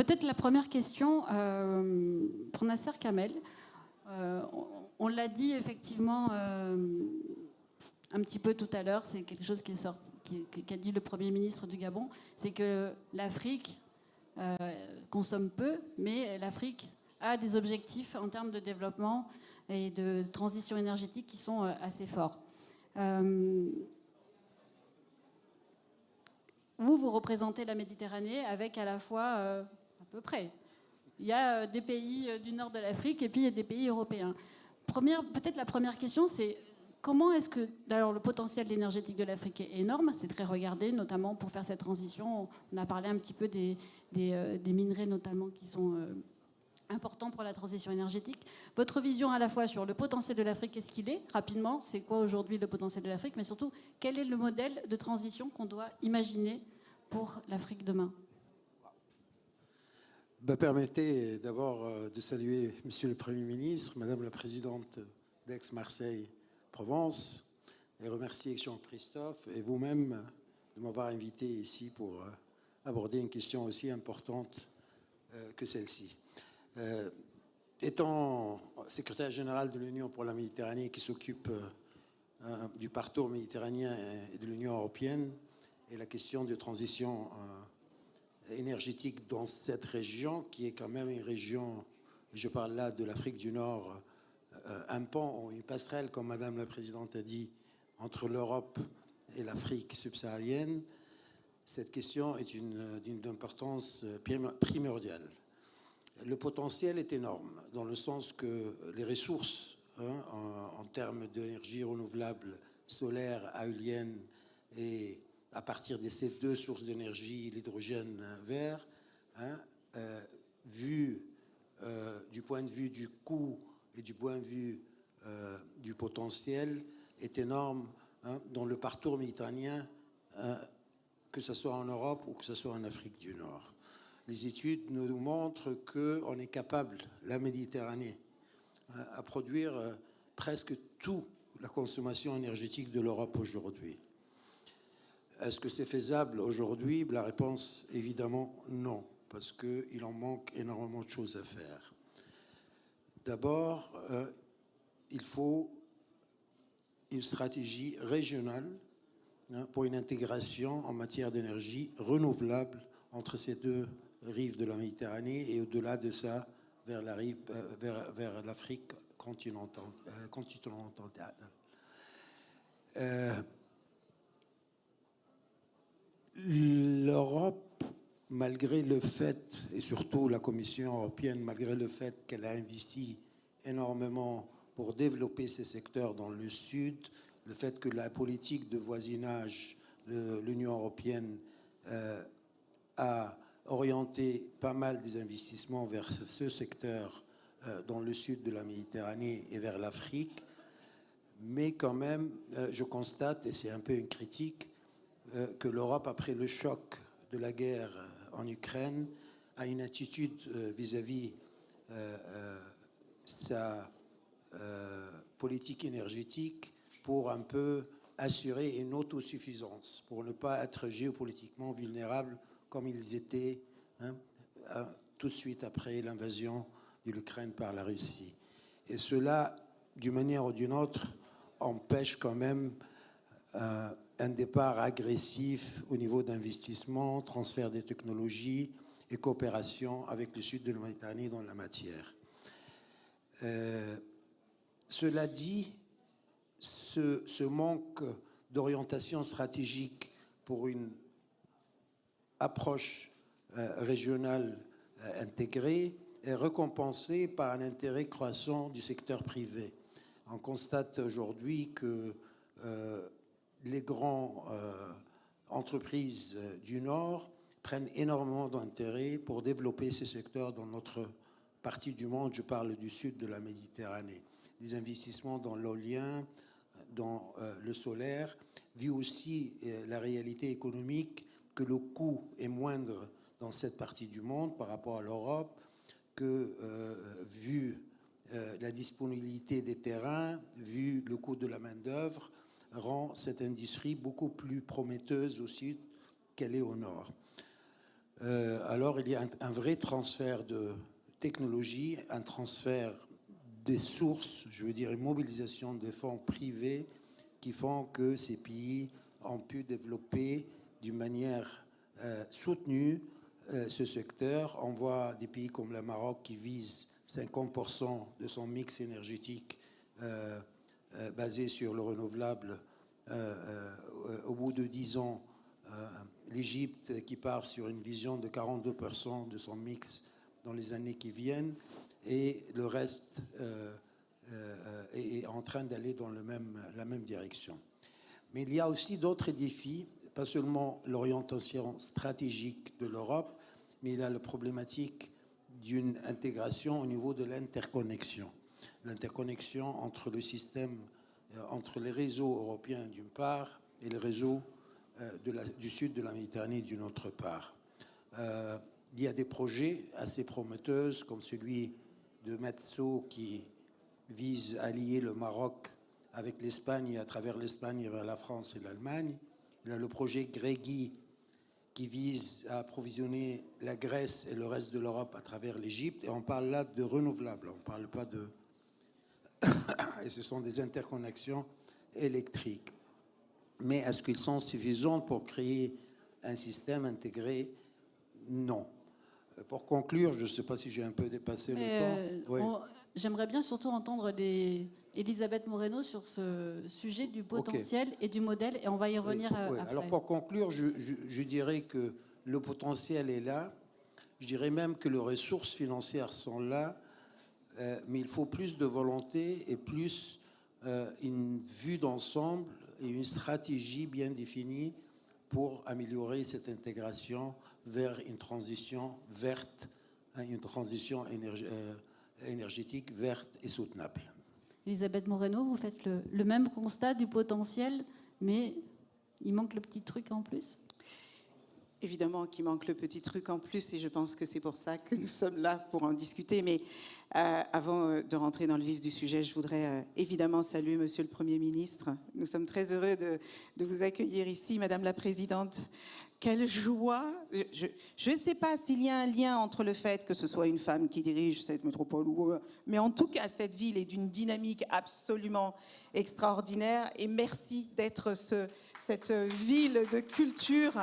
Peut-être la première question pour Nasser Kamel. On l'a dit effectivement un petit peu tout à l'heure, c'est quelque chose qui est sorti, qu'a dit le Premier ministre du Gabon, c'est que l'Afrique consomme peu, mais l'Afrique a des objectifs en termes de développement et de transition énergétique qui sont assez forts. Vous représentez la Méditerranée avec à la fois, à peu près, il y a des pays du nord de l'Afrique et puis il y a des pays européens. Peut-être la première question, c'est comment est-ce que, d'ailleurs, le potentiel énergétique de l'Afrique est énorme, c'est très regardé, notamment pour faire cette transition. On a parlé un petit peu des minerais, notamment, qui sont importants pour la transition énergétique. Votre vision à la fois sur le potentiel de l'Afrique, qu'est-ce qu'il est, rapidement, c'est quoi aujourd'hui le potentiel de l'Afrique, mais surtout, quel est le modèle de transition qu'on doit imaginer pour l'Afrique demain? Permettez d'abord de saluer Monsieur le Premier ministre, Madame la Présidente d'Aix-Marseille-Provence, et remercier Jean-Christophe et vous-même de m'avoir invité ici pour aborder une question aussi importante que celle-ci. Étant secrétaire général de l'Union pour la Méditerranée qui s'occupe du parcours méditerranéen et de l'Union européenne, et la question de transition énergétique dans cette région, qui est quand même une région, je parle là de l'Afrique du Nord, un pont ou une passerelle, comme Madame la Présidente a dit, entre l'Europe et l'Afrique subsaharienne. Cette question est d'une importance primordiale. Le potentiel est énorme, dans le sens que les ressources, en termes d'énergie renouvelable, solaire, éolienne, et à partir de ces deux sources d'énergie, l'hydrogène vert, vu du point de vue du coût et du point de vue du potentiel, est énorme dans le parcours méditerranéen, que ce soit en Europe ou que ce soit en Afrique du Nord. Les études nous montrent qu'on est capable, la Méditerranée, à produire presque toute la consommation énergétique de l'Europe aujourd'hui. Est-ce que c'est faisable aujourd'hui? La réponse, évidemment, non, parce qu'il en manque énormément de choses à faire. D'abord, il faut une stratégie régionale pour une intégration en matière d'énergie renouvelable entre ces deux rives de la Méditerranée et au-delà de ça, vers l'Afrique continentale. L'Europe, malgré le fait, et surtout la Commission européenne, malgré le fait qu'elle a investi énormément pour développer ces secteurs dans le Sud, le fait que la politique de voisinage de l'Union européenne a orienté pas mal des investissements vers ce secteur dans le sud de la Méditerranée et vers l'Afrique, mais quand même, je constate, et c'est un peu une critique, que l'Europe, après le choc de la guerre en Ukraine, a une attitude vis-à-vis sa politique énergétique pour un peu assurer une autosuffisance, pour ne pas être géopolitiquement vulnérables comme ils étaient tout de suite après l'invasion de l'Ukraine par la Russie. Et cela, d'une manière ou d'une autre, empêche quand même un départ agressif au niveau d'investissement, transfert des technologies et coopération avec le sud de la Méditerranée dans la matière. Cela dit, ce manque d'orientation stratégique pour une approche régionale intégrée est récompensée par un intérêt croissant du secteur privé. On constate aujourd'hui que les grandes entreprises du Nord prennent énormément d'intérêt pour développer ces secteurs dans notre partie du monde. Je parle du sud de la Méditerranée. Des investissements dans l'éolien, dans le solaire, vu aussi la réalité économique que le coût est moindre dans cette partie du monde par rapport à l'Europe, que vu la disponibilité des terrains, vu le coût de la main-d'œuvre, rend cette industrie beaucoup plus prometteuse au sud qu'elle est au nord. alors il y a un vrai transfert de technologie, un transfert des sources, je veux dire une mobilisation des fonds privés qui font que ces pays ont pu développer d'une manière soutenue ce secteur. On voit des pays comme le Maroc qui visent 50% de son mix énergétique basé sur le renouvelable au bout de 10 ans. L'Égypte qui part sur une vision de 42% de son mix dans les années qui viennent, et le reste est en train d'aller dans la même direction. Mais il y a aussi d'autres défis, pas seulement l'orientation stratégique de l'Europe, mais il y a la problématique d'une intégration au niveau de l'interconnexion. L'interconnexion entre le système, entre les réseaux européens d'une part et les réseaux du sud de la Méditerranée d'une autre part. Il y a des projets assez prometteurs comme celui de Metso qui vise à lier le Maroc avec l'Espagne et à travers l'Espagne vers la France et l'Allemagne. Il y a le projet Grégui qui vise à approvisionner la Grèce et le reste de l'Europe à travers l'Égypte. Et on parle là de renouvelables, on ne parle pas de... et ce sont des interconnexions électriques. Mais est-ce qu'ils sont suffisants pour créer un système intégré? Non. Pour conclure, je ne sais pas si j'ai un peu dépassé le temps. Oui. J'aimerais bien surtout entendre Elisabeth Moreno sur ce sujet du potentiel et du modèle, et on va y revenir après. Alors pour conclure, je dirais que le potentiel est là. Je dirais même que les ressources financières sont là, mais il faut plus de volonté et plus une vue d'ensemble et une stratégie bien définie pour améliorer cette intégration vers une transition verte, une transition énergétique verte et soutenable. Elisabeth Moreno, vous faites le même constat du potentiel, mais il manque le petit truc en plus? Évidemment qu'il manque le petit truc en plus, et je pense que c'est pour ça que nous sommes là pour en discuter. Mais avant de rentrer dans le vif du sujet, je voudrais évidemment saluer Monsieur le Premier ministre. Nous sommes très heureux de vous accueillir ici, Madame la Présidente. Quelle joie! Je ne sais pas s'il y a un lien entre le fait que ce soit une femme qui dirige cette métropole, mais en tout cas, cette ville est d'une dynamique absolument extraordinaire. Et merci d'être cette ville de culture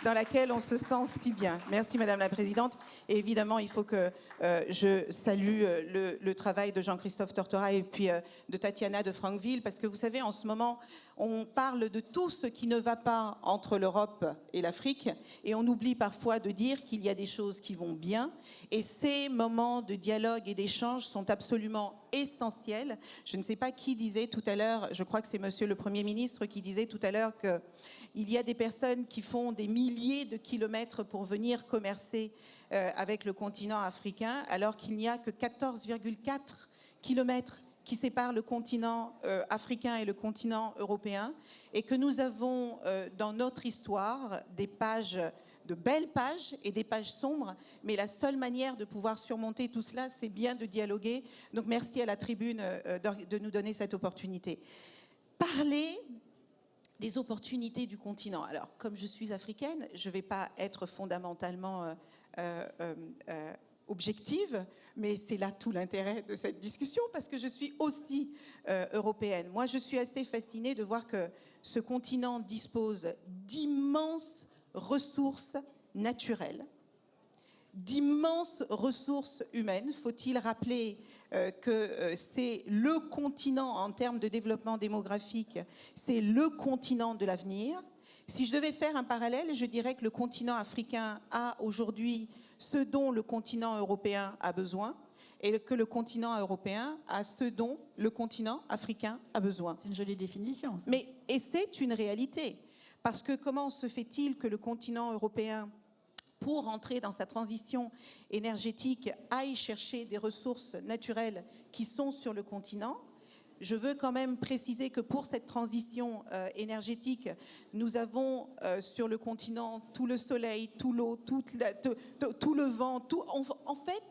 dans laquelle on se sent si bien. Merci Madame la Présidente. Et évidemment, il faut que je salue le travail de Jean-Christophe Tortora et puis de Tatiana de Franqueville, parce que vous savez, en ce moment, on parle de tout ce qui ne va pas entre l'Europe et l'Afrique, et on oublie parfois de dire qu'il y a des choses qui vont bien, et ces moments de dialogue et d'échange sont absolument essentiels. Je ne sais pas qui disait tout à l'heure, je crois que c'est Monsieur le Premier ministre qui disait tout à l'heure qu'il y a des personnes qui font des milliers de kilomètres pour venir commercer avec le continent africain, alors qu'il n'y a que 14,4 kilomètres qui séparent le continent africain et le continent européen, et que nous avons dans notre histoire des pages, de belles pages et des pages sombres, mais la seule manière de pouvoir surmonter tout cela, c'est bien de dialoguer. Donc merci à la tribune de nous donner cette opportunité. Parler des opportunités du continent. Alors, comme je suis africaine, je ne vais pas être fondamentalement objective, mais c'est là tout l'intérêt de cette discussion, parce que je suis aussi européenne. Moi, je suis assez fascinée de voir que ce continent dispose d'immenses ressources naturelles, d'immenses ressources humaines. Faut-il rappeler que c'est le continent, en termes de développement démographique, c'est le continent de l'avenir. Si je devais faire un parallèle, je dirais que le continent africain a aujourd'hui ce dont le continent européen a besoin, et que le continent européen a ce dont le continent africain a besoin. C'est une jolie définition, ça. Et c'est une réalité. Parce que comment se fait-il que le continent européen, pour entrer dans sa transition énergétique, aille chercher des ressources naturelles qui sont sur le continent? Je veux quand même préciser que pour cette transition énergétique, nous avons sur le continent tout le soleil, tout l'eau, tout le vent. En fait,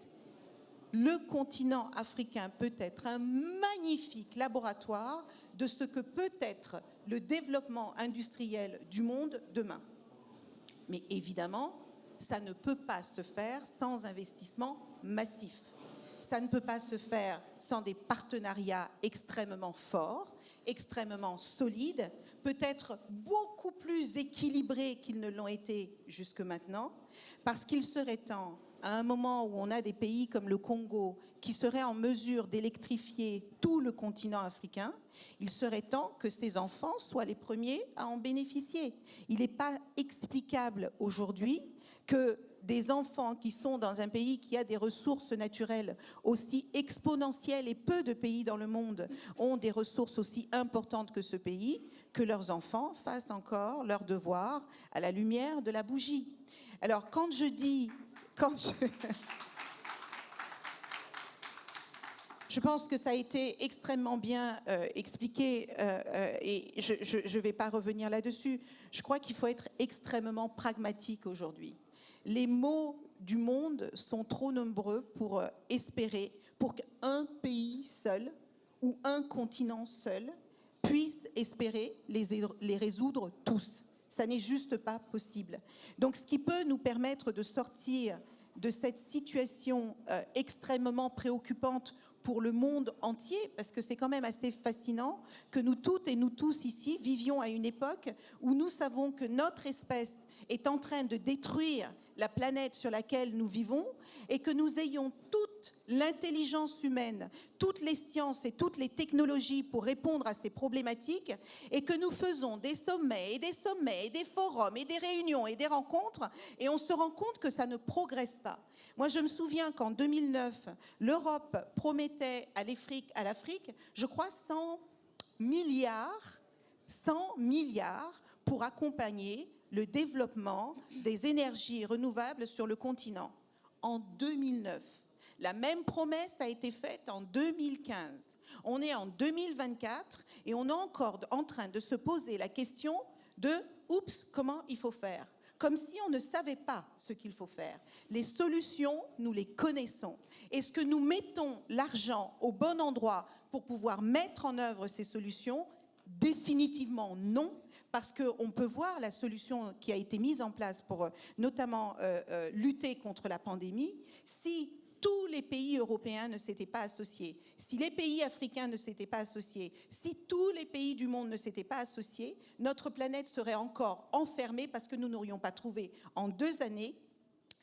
le continent africain peut être un magnifique laboratoire de ce que peut être le développement industriel du monde demain. Mais évidemment, ça ne peut pas se faire sans investissement massif. Ça ne peut pas se faire sans des partenariats extrêmement forts, extrêmement solides, peut-être beaucoup plus équilibrés qu'ils ne l'ont été jusque maintenant, parce qu'il serait temps, à un moment où on a des pays comme le Congo qui seraient en mesure d'électrifier tout le continent africain, il serait temps que ces enfants soient les premiers à en bénéficier. Il n'est pas explicable aujourd'hui que des enfants qui sont dans un pays qui a des ressources naturelles aussi exponentielles, et peu de pays dans le monde ont des ressources aussi importantes que ce pays, que leurs enfants fassent encore leurs devoirs à la lumière de la bougie. Alors quand je dis... Je pense que ça a été extrêmement bien expliqué et je ne vais pas revenir là-dessus. Je crois qu'il faut être extrêmement pragmatique aujourd'hui. Les maux du monde sont trop nombreux pour espérer, pour qu'un pays seul ou un continent seul puisse espérer les résoudre tous. Ça n'est juste pas possible. Donc ce qui peut nous permettre de sortir de cette situation extrêmement préoccupante pour le monde entier, parce que c'est quand même assez fascinant que nous toutes et nous tous ici vivions à une époque où nous savons que notre espèce est en train de détruire la planète sur laquelle nous vivons et que nous ayons toute l'intelligence humaine, toutes les sciences et toutes les technologies pour répondre à ces problématiques et que nous faisons des sommets et des sommets et des forums et des réunions et des rencontres et on se rend compte que ça ne progresse pas. Moi, je me souviens qu'en 2009, l'Europe promettait à l'Afrique, je crois, 100 milliards pour accompagner le développement des énergies renouvelables sur le continent. En 2009, la même promesse a été faite en 2015. On est en 2024 et on est encore en train de se poser la question de « oups, comment il faut faire ?» Comme si on ne savait pas ce qu'il faut faire. Les solutions, nous les connaissons. Est-ce que nous mettons l'argent au bon endroit pour pouvoir mettre en œuvre ces solutions ? Définitivement non, parce qu'on peut voir la solution qui a été mise en place pour notamment lutter contre la pandémie. Si tous les pays européens ne s'étaient pas associés, si les pays africains ne s'étaient pas associés, si tous les pays du monde ne s'étaient pas associés, notre planète serait encore enfermée parce que nous n'aurions pas trouvé en 2 années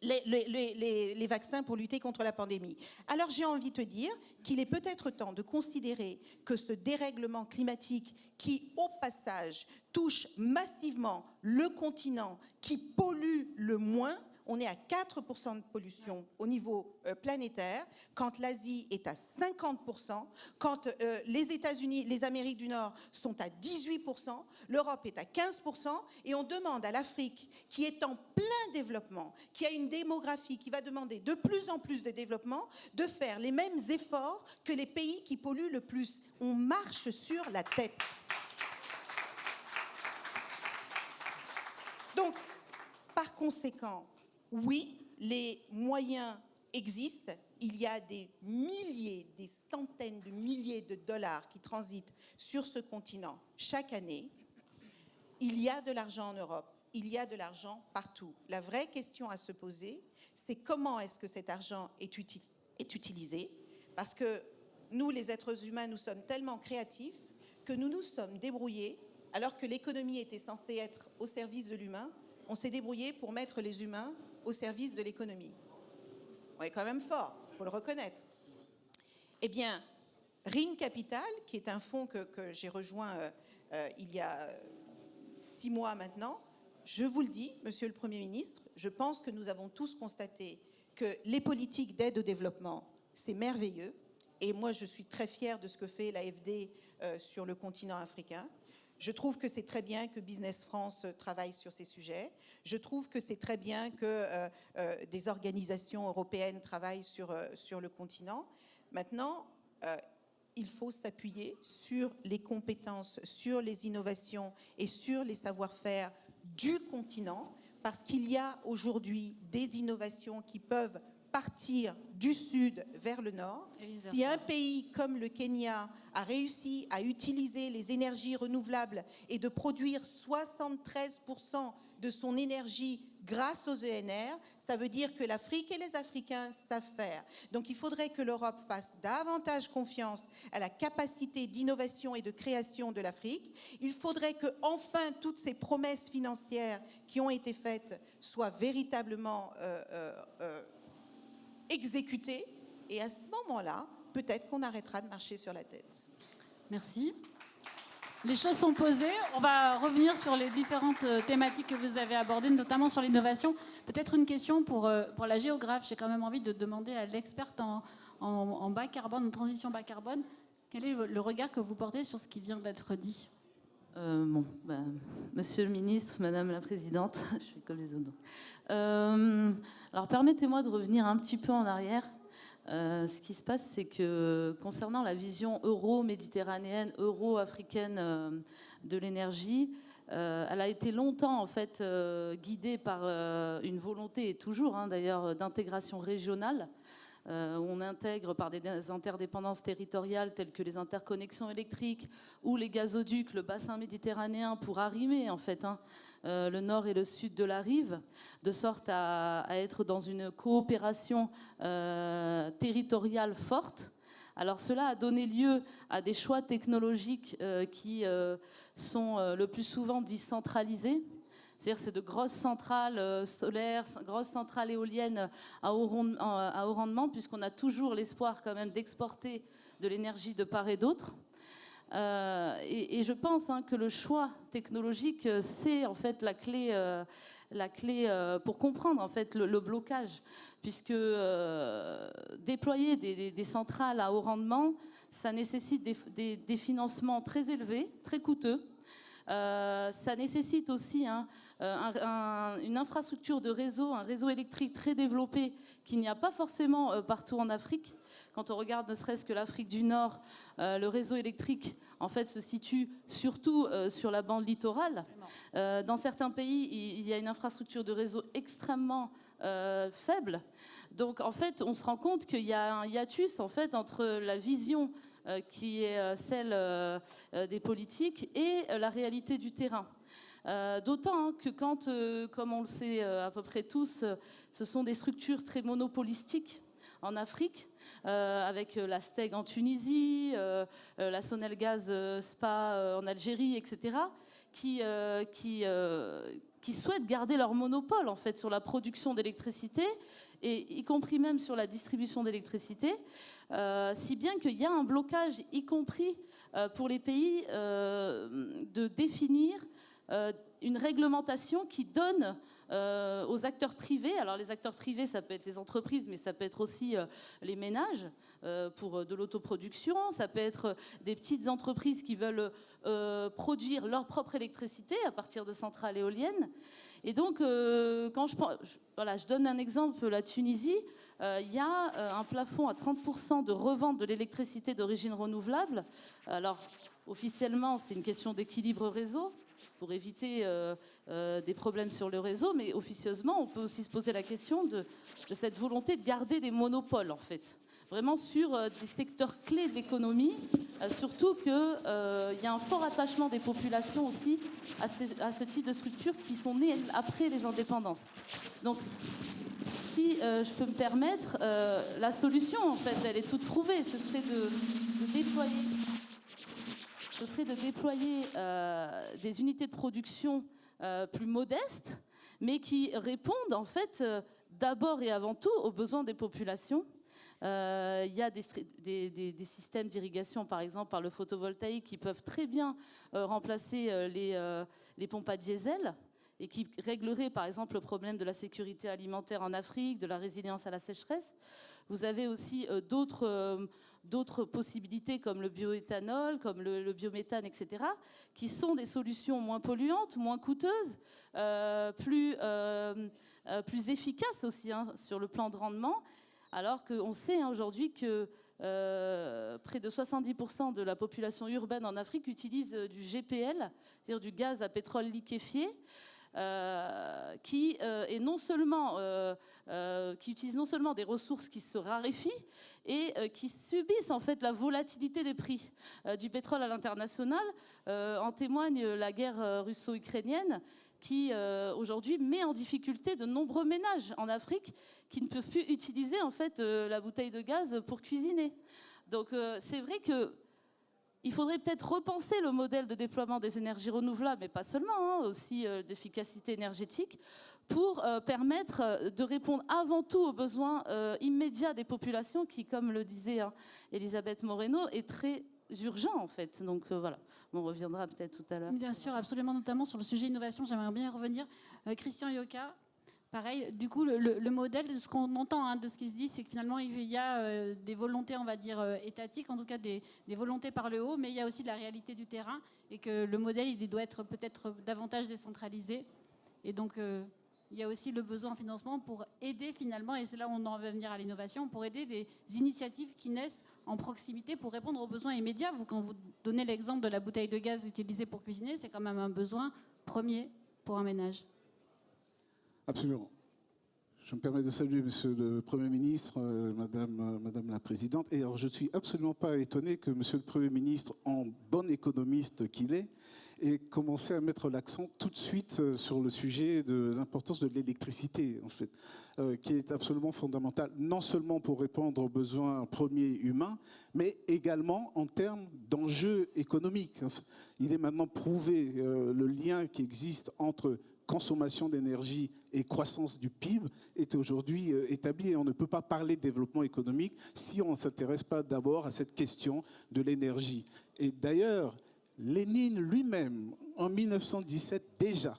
les vaccins pour lutter contre la pandémie. Alors j'ai envie de te dire qu'il est peut-être temps de considérer que ce dérèglement climatique qui, au passage, touche massivement le continent qui pollue le moins, on est à 4% de pollution au niveau planétaire, quand l'Asie est à 50%, quand les États-Unis, les Amériques du Nord sont à 18%, l'Europe est à 15%, et on demande à l'Afrique, qui est en plein développement, qui a une démographie qui va demander de plus en plus de développement, de faire les mêmes efforts que les pays qui polluent le plus. On marche sur la tête. Donc, par conséquent, oui, les moyens existent. Il y a des milliers, des centaines de milliers de dollars qui transitent sur ce continent chaque année. Il y a de l'argent en Europe, il y a de l'argent partout. La vraie question à se poser, c'est comment est-ce que cet argent est utilisé ? Parce que nous, les êtres humains, nous sommes tellement créatifs que nous nous sommes débrouillés, alors que l'économie était censée être au service de l'humain, on s'est débrouillé pour mettre les humains au service de l'économie. On est quand même fort, il faut le reconnaître. Eh bien, Ring Capital, qui est un fonds que j'ai rejoint il y a 6 mois maintenant, je vous le dis, Monsieur le Premier ministre, je pense que nous avons tous constaté que les politiques d'aide au développement, c'est merveilleux. Et moi, je suis très fière de ce que fait l'AFD sur le continent africain. Je trouve que c'est très bien que Business France travaille sur ces sujets. Je trouve que c'est très bien que des organisations européennes travaillent sur le continent. Maintenant, il faut s'appuyer sur les compétences, sur les innovations et sur les savoir-faire du continent, parce qu'il y a aujourd'hui des innovations qui peuvent partir du sud vers le nord. Si un pays comme le Kenya a réussi à utiliser les énergies renouvelables et de produire 73% de son énergie grâce aux ENR, ça veut dire que l'Afrique et les Africains savent faire. Donc il faudrait que l'Europe fasse davantage confiance à la capacité d'innovation et de création de l'Afrique. Il faudrait que enfin toutes ces promesses financières qui ont été faites soient véritablement exécutées. Et à ce moment-là, peut-être qu'on arrêtera de marcher sur la tête. Merci. Les choses sont posées. On va revenir sur les différentes thématiques que vous avez abordées, notamment sur l'innovation. Peut-être une question pour la géographe. J'ai quand même envie de demander à l'experte en bas carbone, en transition bas carbone, quel est le regard que vous portez sur ce qui vient d'être dit? Monsieur le ministre, Madame la Présidente, je suis comme les autres. Alors permettez-moi de revenir un petit peu en arrière. Ce qui se passe, c'est que concernant la vision euro-méditerranéenne, euro-africaine de l'énergie, elle a été longtemps en fait guidée par une volonté, et toujours d'ailleurs, d'intégration régionale. Où on intègre par des interdépendances territoriales telles que les interconnexions électriques ou les gazoducs, le bassin méditerranéen, pour arrimer en fait le nord et le sud de la rive, de sorte à être dans une coopération territoriale forte. Alors cela a donné lieu à des choix technologiques qui sont le plus souvent dits centralisés. C'est-à-dire c'est de grosses centrales solaires, grosses centrales éoliennes à haut rendement, puisqu'on a toujours l'espoir quand même d'exporter de l'énergie de part et d'autre. Et je pense que le choix technologique, c'est en fait la clé pour comprendre en fait le blocage, puisque déployer des centrales à haut rendement, ça nécessite des financements très élevés, très coûteux. Ça nécessite aussi une infrastructure de réseau, un réseau électrique très développé qu'il n'y a pas forcément partout en Afrique. Quand on regarde ne serait-ce que l'Afrique du Nord, le réseau électrique en fait se situe surtout sur la bande littorale. Dans certains pays, il y a une infrastructure de réseau extrêmement faible. Donc en fait, on se rend compte qu'il y a un hiatus en fait entre la vision qui est celle des politiques et la réalité du terrain. D'autant que quand, comme on le sait à peu près tous, ce sont des structures très monopolistiques en Afrique, avec la STEG en Tunisie, la Sonelgaz SPA en Algérie, etc., qui souhaitent garder leur monopole en fait sur la production d'électricité, et y compris même sur la distribution d'électricité, si bien qu'il y a un blocage, y compris pour les pays, de définir une réglementation qui donne aux acteurs privés, alors les acteurs privés, ça peut être les entreprises, mais ça peut être aussi les ménages pour de l'autoproduction, ça peut être des petites entreprises qui veulent produire leur propre électricité à partir de centrales éoliennes. Et donc, quand je donne un exemple, la Tunisie, il y a un plafond à 30% de revente de l'électricité d'origine renouvelable. Alors, officiellement, c'est une question d'équilibre réseau, pour éviter des problèmes sur le réseau, mais officieusement, on peut aussi se poser la question de cette volonté de garder des monopoles, en fait, vraiment sur des secteurs clés de l'économie, surtout qu'il y a un fort attachement des populations aussi à ce type de structures qui sont nées après les indépendances. Donc, si je peux me permettre, la solution, en fait, elle est toute trouvée, ce serait de déployer des unités de production plus modestes, mais qui répondent en fait d'abord et avant tout aux besoins des populations. Il y a des systèmes d'irrigation, par exemple, par le photovoltaïque, qui peuvent très bien remplacer les pompes à diesel et qui régleraient, par exemple, le problème de la sécurité alimentaire en Afrique, de la résilience à la sécheresse. Vous avez aussi d'autres possibilités comme le bioéthanol, comme le biométhane, etc., qui sont des solutions moins polluantes, moins coûteuses, plus efficaces aussi sur le plan de rendement, alors qu'on sait aujourd'hui que près de 70% de la population urbaine en Afrique utilise du GPL, c'est-à-dire du gaz à pétrole liquéfié, qui utilise non seulement des ressources qui se raréfient et qui subissent en fait la volatilité des prix du pétrole à l'international. En témoigne la guerre russo-ukrainienne qui aujourd'hui met en difficulté de nombreux ménages en Afrique qui ne peuvent plus utiliser en fait la bouteille de gaz pour cuisiner. Donc c'est vrai que il faudrait peut-être repenser le modèle de déploiement des énergies renouvelables, mais pas seulement, aussi d'efficacité énergétique, pour permettre de répondre avant tout aux besoins immédiats des populations qui, comme le disait Elisabeth Moreno, est très urgent en fait. Donc voilà, on reviendra peut-être tout à l'heure. Bien sûr, absolument, notamment sur le sujet innovation, j'aimerais bien y revenir. Christian Yoka, pareil, du coup, le modèle de ce qu'on entend, de ce qui se dit, c'est que finalement, il y a des volontés, on va dire, étatiques, en tout cas des volontés par le haut, mais il y a aussi la réalité du terrain, et que le modèle, il doit être peut-être davantage décentralisé. Et donc, il y a aussi le besoin en financement pour aider finalement, et c'est là où on en va venir à l'innovation, pour aider des initiatives qui naissent en proximité pour répondre aux besoins immédiats. Quand vous donnez l'exemple de la bouteille de gaz utilisée pour cuisiner, c'est quand même un besoin premier pour un ménage. Absolument. Je me permets de saluer Monsieur le Premier ministre, Madame la Présidente. Et alors, je ne suis absolument pas étonné que Monsieur le Premier ministre, en bon économiste qu'il est, ait commencé à mettre l'accent tout de suite sur le sujet de l'importance de l'électricité, en fait, qui est absolument fondamentale, non seulement pour répondre aux besoins premiers humains, mais également en termes d'enjeux économiques. Il est maintenant prouvé le lien qui existe entre consommation d'énergie et croissance du PIB est aujourd'hui établi. Et on ne peut pas parler de développement économique si on ne s'intéresse pas d'abord à cette question de l'énergie. Et d'ailleurs, Lénine lui-même, en 1917 déjà,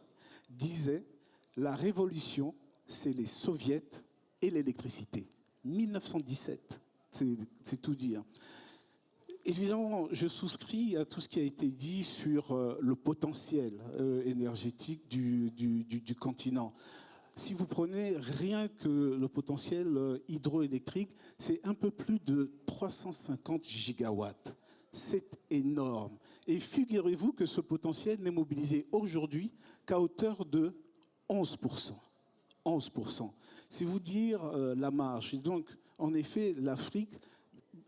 disait « La révolution, c'est les soviets et l'électricité ». 1917, c'est tout dire. Évidemment, je souscris à tout ce qui a été dit sur le potentiel énergétique du continent. Si vous prenez rien que le potentiel hydroélectrique, c'est un peu plus de 350 gigawatts. C'est énorme. Et figurez-vous que ce potentiel n'est mobilisé aujourd'hui qu'à hauteur de 11%. 11%. C'est vous dire la marge. Et donc, en effet, l'Afrique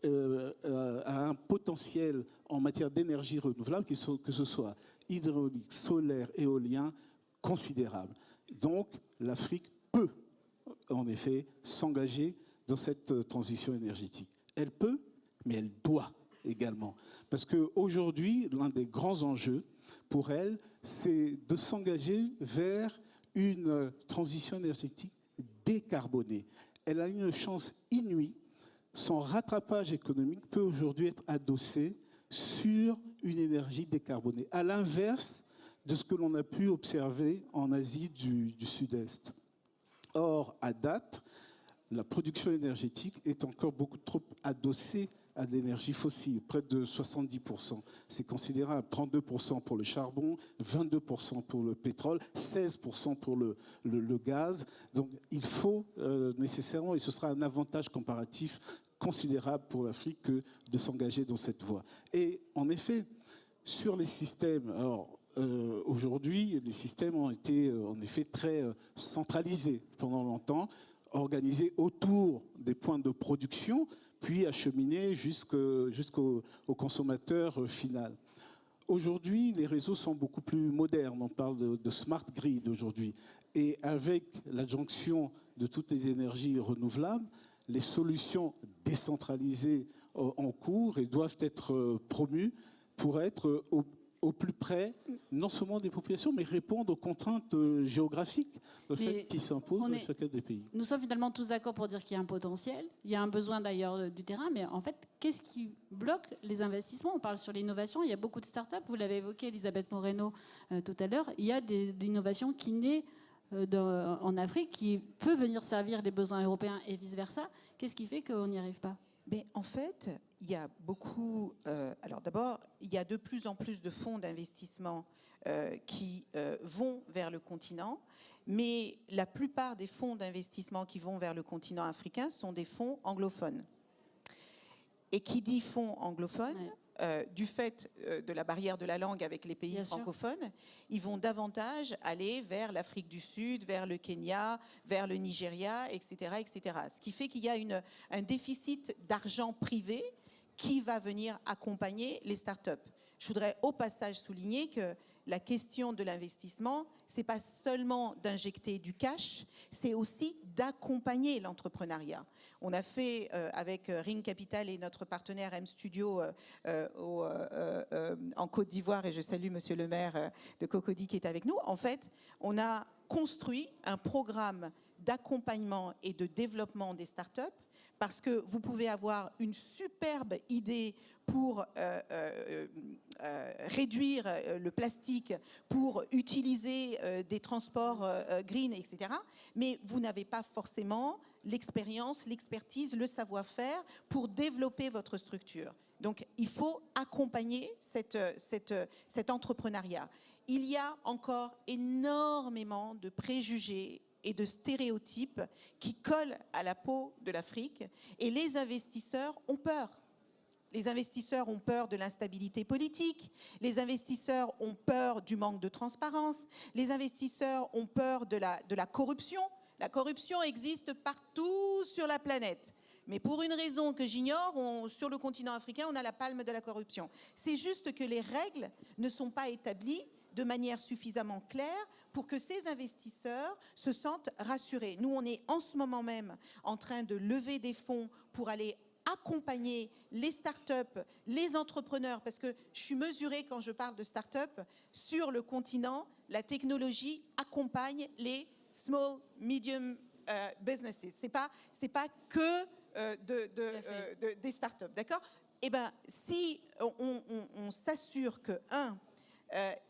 a un potentiel en matière d'énergie renouvelable, que ce soit hydraulique, solaire, éolien, considérable. Donc, l'Afrique peut, en effet, s'engager dans cette transition énergétique. Elle peut, mais elle doit également. Parce qu'aujourd'hui, l'un des grands enjeux pour elle, c'est de s'engager vers une transition énergétique décarbonée. Elle a une chance inouïe. Son rattrapage économique peut aujourd'hui être adossé sur une énergie décarbonée, à l'inverse de ce que l'on a pu observer en Asie du Sud-Est. Or, à date, la production énergétique est encore beaucoup trop adossée à de l'énergie fossile, près de 70%. C'est considérable, 32% pour le charbon, 22% pour le pétrole, 16% pour le gaz. Donc il faut nécessairement, et ce sera un avantage comparatif considérable pour l'Afrique que de s'engager dans cette voie. Et en effet, sur les systèmes, alors aujourd'hui, les systèmes ont été en effet très centralisés pendant longtemps, organisés autour des points de production, puis acheminés jusqu'au consommateur final. Aujourd'hui, les réseaux sont beaucoup plus modernes. On parle de smart grid aujourd'hui. Et avec l'adjonction de toutes les énergies renouvelables, les solutions décentralisées en cours et doivent être promues pour être au plus près, non seulement des populations, mais répondre aux contraintes géographiques qui s'imposent à chacun des pays. Nous sommes finalement tous d'accord pour dire qu'il y a un potentiel, il y a un besoin d'ailleurs du terrain, mais en fait, qu'est-ce qui bloque les investissements? On parle sur l'innovation, il y a beaucoup de start-up, vous l'avez évoqué, Elisabeth Moreno, tout à l'heure, il y a des innovations qui naissent en Afrique, qui peut venir servir les besoins européens et vice-versa. Qu'est-ce qui fait qu'on n'y arrive pas? Mais en fait, il y a beaucoup... alors d'abord, il y a de plus en plus de fonds d'investissement qui vont vers le continent, mais la plupart des fonds d'investissement qui vont vers le continent africain sont des fonds anglophones. Et qui dit fonds anglophones, du fait de la barrière de la langue avec les pays francophones, ils vont davantage aller vers l'Afrique du Sud, vers le Kenya, vers le Nigeria, etc., etc. Ce qui fait qu'il y a un déficit d'argent privé qui va venir accompagner les startups. Je voudrais au passage souligner que la question de l'investissement, c'est pas seulement d'injecter du cash, c'est aussi d'accompagner l'entrepreneuriat. On a fait avec Ring Capital et notre partenaire M Studio en Côte d'Ivoire, et je salue Monsieur le maire de Cocody qui est avec nous. En fait, on a construit un programme d'accompagnement et de développement des startups, parce que vous pouvez avoir une superbe idée pour réduire le plastique, pour utiliser des transports green, etc. Mais vous n'avez pas forcément l'expérience, l'expertise, le savoir-faire pour développer votre structure. Donc, il faut accompagner cet entrepreneuriat. Il y a encore énormément de préjugés et de stéréotypes qui collent à la peau de l'Afrique, et les investisseurs ont peur. Les investisseurs ont peur de l'instabilité politique, les investisseurs ont peur du manque de transparence, les investisseurs ont peur de la corruption. La corruption existe partout sur la planète. Mais pour une raison que j'ignore, sur le continent africain, on a la palme de la corruption. C'est juste que les règles ne sont pas établies de manière suffisamment claire pour que ces investisseurs se sentent rassurés. Nous, on est en ce moment même en train de lever des fonds pour aller accompagner les startups, les entrepreneurs, parce que je suis mesurée quand je parle de startups, sur le continent, la technologie accompagne les small, medium businesses. C'est pas que des startups, d'accord? Eh bien, si on s'assure que,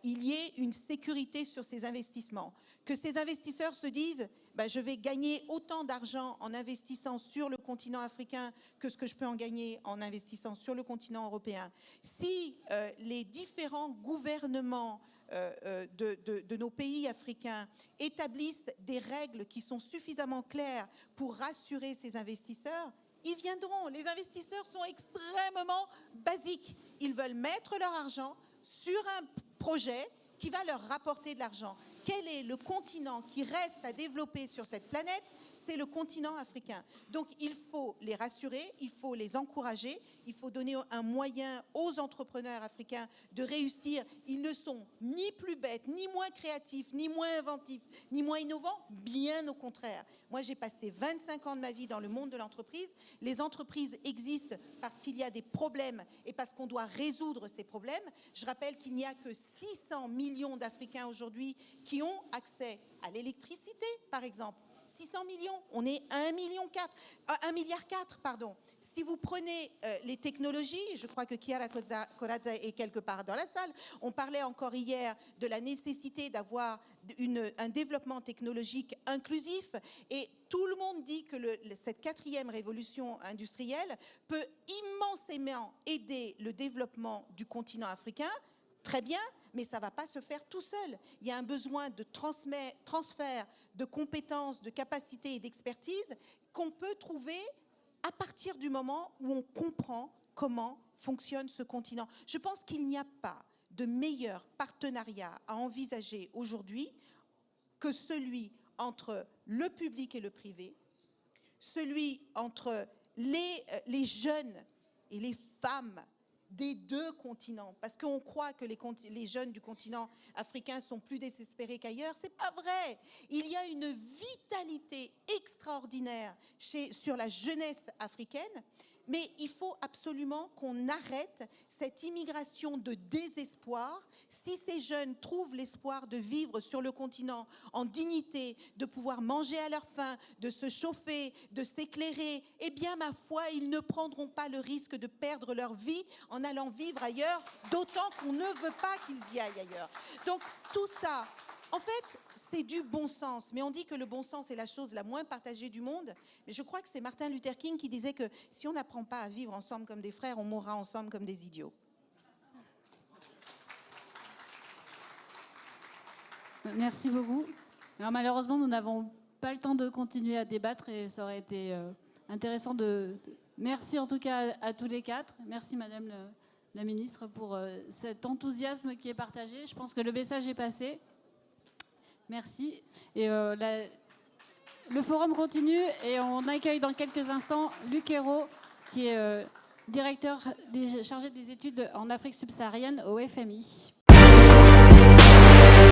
il y ait une sécurité sur ces investissements, que ces investisseurs se disent je vais gagner autant d'argent en investissant sur le continent africain que ce que je peux en gagner en investissant sur le continent européen. Si les différents gouvernements de nos pays africains établissent des règles qui sont suffisamment claires pour rassurer ces investisseurs, ils viendront. Les investisseurs sont extrêmement basiques. Ils veulent mettre leur argent sur un projet qui va leur rapporter de l'argent. Quel est le continent qui reste à développer sur cette planète? C'est le continent africain. Donc il faut les rassurer, il faut les encourager, il faut donner un moyen aux entrepreneurs africains de réussir. Ils ne sont ni plus bêtes, ni moins créatifs, ni moins inventifs, ni moins innovants, bien au contraire. Moi, j'ai passé 25 ans de ma vie dans le monde de l'entreprise. Les entreprises existent parce qu'il y a des problèmes et parce qu'on doit résoudre ces problèmes. Je rappelle qu'il n'y a que 600 millions d'Africains aujourd'hui qui ont accès à l'électricité, par exemple. 600 millions, on est à 1,4 milliard, pardon. Si vous prenez les technologies, je crois que Chiara Corazza est quelque part dans la salle, on parlait encore hier de la nécessité d'avoir un développement technologique inclusif, et tout le monde dit que cette 4e révolution industrielle peut immensément aider le développement du continent africain. Très bien, mais ça ne va pas se faire tout seul. Il y a un besoin de transfert de compétences, de capacités et d'expertise qu'on peut trouver à partir du moment où on comprend comment fonctionne ce continent. Je pense qu'il n'y a pas de meilleur partenariat à envisager aujourd'hui que celui entre le public et le privé, celui entre les jeunes et les femmes des deux continents, parce qu'on croit que les jeunes du continent africain sont plus désespérés qu'ailleurs. C'est pas vrai. Il y a une vitalité extraordinaire sur la jeunesse africaine, mais il faut absolument qu'on arrête cette immigration de désespoir. Si ces jeunes trouvent l'espoir de vivre sur le continent en dignité, de pouvoir manger à leur faim, de se chauffer, de s'éclairer, eh bien, ma foi, ils ne prendront pas le risque de perdre leur vie en allant vivre ailleurs, d'autant qu'on ne veut pas qu'ils y aillent ailleurs. Donc, tout ça, en fait, c'est du bon sens. Mais on dit que le bon sens est la chose la moins partagée du monde. Mais je crois que c'est Martin Luther King qui disait que si on n'apprend pas à vivre ensemble comme des frères, on mourra ensemble comme des idiots. Merci beaucoup. Alors malheureusement, nous n'avons pas le temps de continuer à débattre et ça aurait été intéressant de... Merci en tout cas à tous les quatre. Merci Madame la Ministre pour cet enthousiasme qui est partagé. Je pense que le message est passé. Merci. Et le forum continue et on accueille dans quelques instants Luc Hérault, qui est directeur chargé des études en Afrique subsaharienne au FMI.